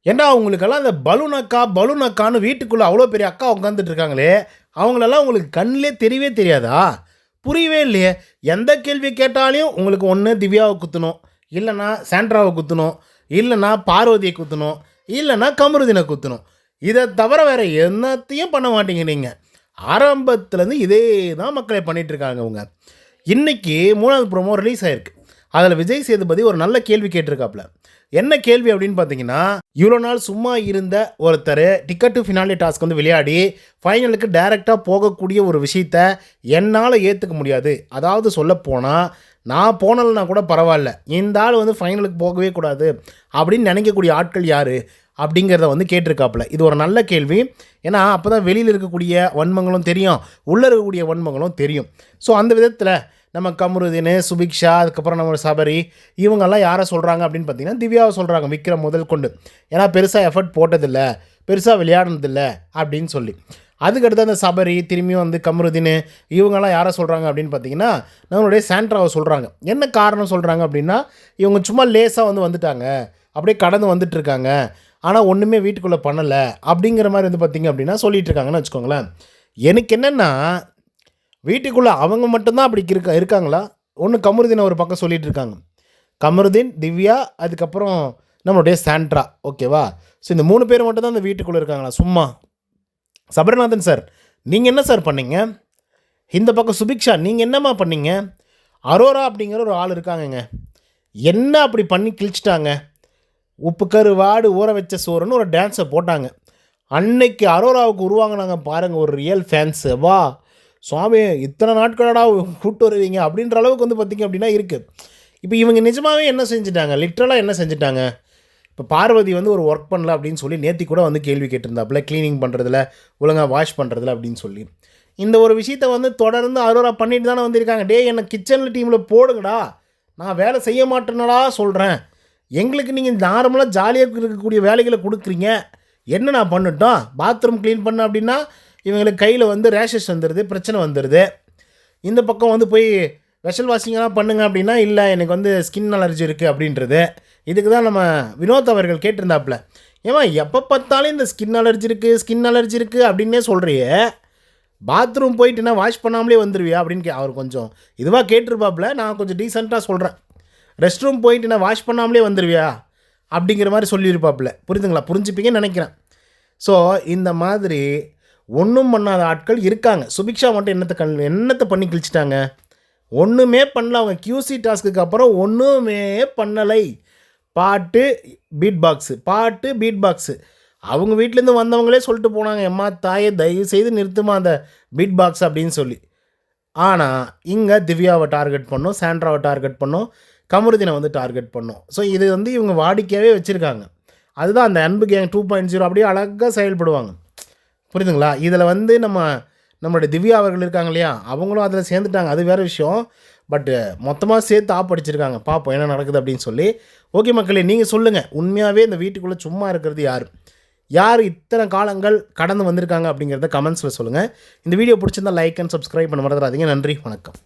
ஏன்டா அவங்களுக்கெல்லாம் அந்த பலூன் அக்கான்னு வீட்டுக்குள்ளே அவ்வளோ பெரிய அக்கா உட்காந்துட்டு இருக்காங்களே, அவங்களெல்லாம் உங்களுக்கு கண்ணிலே தெரியவே தெரியாதா? புரியவே இல்லையே. எந்த கேள்வி கேட்டாலையும் உங்களுக்கு ஒன்று திவ்யாவை குத்தணும், இல்லைன்னா சாண்ட்ராவை குத்தணும், இல்லைன்னா பார்வதியை குத்தணும், இல்லைன்னா கமருதீனை குத்தணும். இதை தவிர வேறு என்னத்தையும் பண்ண மாட்டீங்க நீங்கள். ஆரம்பத்துலேருந்து இதே தான் மக்களை பண்ணிகிட்ருக்காங்க அவங்க. இன்றைக்கி 3வது ப்ரோமோ ரிலீஸ் ஆகிருக்கு. அதில் விஜய் சேதுபதி ஒரு நல்ல கேள்வி கேட்டிருக்காப்புல. என்ன கேள்வி அப்படின்னு பார்த்தீங்கன்னா, இவ்வளோ நாள் சும்மா இருந்த ஒருத்தர் டிக்கெட் டு ஃபினாலே டாஸ்க் வந்து விளையாடி ஃபைனலுக்கு டைரெக்டாக போகக்கூடிய ஒரு விஷயத்த என்னால் ஏற்றுக்க முடியாது. அதாவது சொல்லப்போனால், நான் போனலைன்னா கூட பரவாயில்ல, இந்த ஆள் வந்து ஃபைனலுக்கு போகவே கூடாது அப்படின்னு நினைக்கக்கூடிய ஆட்கள் யார் அப்படிங்கிறத வந்து கேட்டிருக்காப்புல. இது ஒரு நல்ல கேள்வி. ஏன்னா அப்போ தான் வெளியில் இருக்கக்கூடிய வன்மங்களும் தெரியும், உள்ளே இருக்கக்கூடிய வன்மங்களும் தெரியும். ஸோ அந்த விதத்தில் நம்ம கமருதீன், சுபிக்ஷா, அதுக்கப்புறம் நம்ம சபரி, இவங்கெல்லாம் யாரை சொல்கிறாங்க அப்படின்னு பார்த்தீங்கன்னா திவ்யாவை சொல்கிறாங்க, விக்ரம் முதல் கொண்டு. ஏன்னா பெருசாக எஃபர்ட் போட்டதில்லை, பெருசாக விளையாடுனதில்லை அப்படின்னு சொல்லி. அதுக்கடுத்து அந்த சபரி, திரும்பியும் வந்து கமருதீன், இவங்கெல்லாம் யாரை சொல்கிறாங்க அப்படின்னு பார்த்தீங்கன்னா நம்மளுடைய சாண்ட்ராவை சொல்கிறாங்க. என்ன காரணம் சொல்கிறாங்க அப்படின்னா, இவங்க சும்மா லேசாக வந்துட்டாங்க, அப்படியே கடந்து வந்துட்டுருக்காங்க, ஆனால் ஒன்றுமே வீட்டுக்குள்ளே பண்ணலை அப்படிங்கிற மாதிரி வந்து பார்த்திங்க அப்படின்னா சொல்லிகிட்டு இருக்காங்கன்னு வச்சுக்கோங்களேன். எனக்கு என்னென்னா, வீட்டுக்குள்ளே அவங்க மட்டும்தான் அப்படி இருக்காங்களா? ஒன்று கமருதீன் ஒரு பக்கம் சொல்லிகிட்டு இருக்காங்க, கமருதீன், திவ்யா, அதுக்கப்புறம் நம்மளுடைய சாண்ட்ரா, ஓகேவா? ஸோ இந்த 3 பேர் மட்டும் தான் அந்த வீட்டுக்குள்ளே இருக்காங்களா சும்மா? சபரிநாதன் சார், நீங்கள் என்ன சார் பண்ணீங்க? இந்த பக்கம் சுபிக்ஷா, நீங்கள் என்னம்மா பண்ணீங்க? அரோரா அப்படிங்கிற ஒரு ஆள் இருக்காங்கங்க, என்ன அப்படி பண்ணி கிழிச்சிட்டாங்க? உப்பு கருவாடு ஊற வச்ச சோறுன்னு ஒரு டான்ஸை போட்டாங்க. அன்னைக்கு அரோராவுக்கு உருவாங்கினாங்க பாருங்கள் ஒரு ரியல் ஃபேன்ஸு. வா சுவாமி, இத்தனை நாட்களடா கூப்பிட்டு வருவீங்க அப்படின்ற அளவுக்கு வந்து பார்த்திங்க அப்படின்னா இருக்குது. இப்போ இவங்க நிஜமாகவே என்ன செஞ்சுட்டாங்க, லிட்ரலாக என்ன செஞ்சுட்டாங்க? இப்போ பார்வதி வந்து ஒரு ஒர்க் பண்ணல அப்படின்னு சொல்லி நேற்று கூட வந்து கேள்வி கேட்டிருந்தாப்புல, க்ளீனிங் பண்ணுறதுல, ஒழுங்காக வாஷ் பண்ணுறதுல அப்படின்னு சொல்லி. இந்த ஒரு விஷயத்தை வந்து தொடர்ந்து அரோரா பண்ணிட்டு தானே வந்திருக்காங்க. டே, என்னை கிச்சனில் டீமில் போடுங்கடா, நான் வேலை செய்ய மாட்டேன்னடா சொல்கிறேன், எங்களுக்கு நீங்கள் நார்மலாக ஜாலியாக இருக்கக்கூடிய வேலைகளை கொடுக்குறீங்க, என்ன நான் பண்ணட்டும்? பாத்ரூம் க்ளீன் பண்ண அப்படின்னா இவங்களுக்கு கையில் வந்து ரேஷஸ் வந்துடுது, பிரச்சனை வந்துடுது. இந்த பக்கம் வந்து போய் வெஷல் வாஷிங்கெல்லாம் பண்ணுங்க அப்படின்னா, இல்லை எனக்கு வந்து ஸ்கின் அலர்ஜி இருக்குது அப்படின்றது. இதுக்கு தான் நம்ம வினோத் அவர்கள் கேட்டிருந்தாப்புல, ஏமா எப்போ பார்த்தாலும் இந்த ஸ்கின் அலர்ஜி இருக்குது அப்படின்னே சொல்கிறியே, பாத்ரூம் போயிட்டுனா வாஷ் பண்ணாமலே வந்துடுவியா அப்படின்னு அவர் கொஞ்சம் இதுவாக கேட்டிருப்பாப்புல. நான் கொஞ்சம் டீசெண்டாக சொல்கிறேன், ரெஸ்ட் ரூம் போயிட்டு நான் வாஷ் பண்ணாமலே வந்துடுவியா அப்படிங்கிற மாதிரி சொல்லியிருப்பாப்புல. புரியுதுங்களா? புரிஞ்சுப்பீங்கன்னு நினைக்கிறேன். ஸோ இந்த மாதிரி ஒன்றும் பண்ணாத ஆட்கள் இருக்காங்க. சுபிக்ஷா மட்டும் என்னத்தை பண்ணி கிழிச்சிட்டாங்க? ஒன்றுமே பண்ணல. அவங்க கியூசி டாஸ்க்கு அப்புறம் ஒன்றுமே பண்ணலை. பாட்டு பீட் பாக்ஸு அவங்க வீட்டிலேருந்து வந்தவங்களே சொல்லிட்டு போனாங்க, எம்மா தாயே தயவு செய்து நிறுத்துமா அந்த பீட் பாக்ஸ் அப்படின்னு சொல்லி. ஆனால் இங்கே திவ்யாவை டார்கெட் பண்ணோம், சாண்ட்ராவை டார்கெட் பண்ணோம், கமருதீனை வந்து டார்கெட் பண்ணோம். ஸோ இது வந்து இவங்க வாடிக்கையாகவே வச்சுருக்காங்க. அதுதான் அந்த அன்பு கேங் 2.0 அப்படியே அழகாக செயல்படுவாங்க. புரியுதுங்களா? இதில் வந்து நம்மளுடைய திவ்யா அவர்கள் இருக்காங்க இல்லையா, அவங்களும் அதில் சேர்ந்துட்டாங்க, அது வேறு விஷயம். பட்டு மொத்தமாக சேர்த்து ஆப்படிச்சிருக்காங்க. பார்ப்போம் என்ன நடக்குது அப்படின்னு சொல்லி. ஓகே மக்களே, நீங்கள் சொல்லுங்கள், உண்மையாகவே இந்த வீட்டுக்குள்ளே சும்மா இருக்கிறது யார் இத்தனை காலங்கள் கடந்து வந்திருக்காங்க அப்படிங்கிறத கமெண்ட்ஸில் சொல்லுங்கள். இந்த வீடியோ பிடிச்சிருந்தால் லைக் அண்ட் சப்ஸ்கிரைப் பண்ண மறந்துடாதீங்க. நன்றி, வணக்கம்.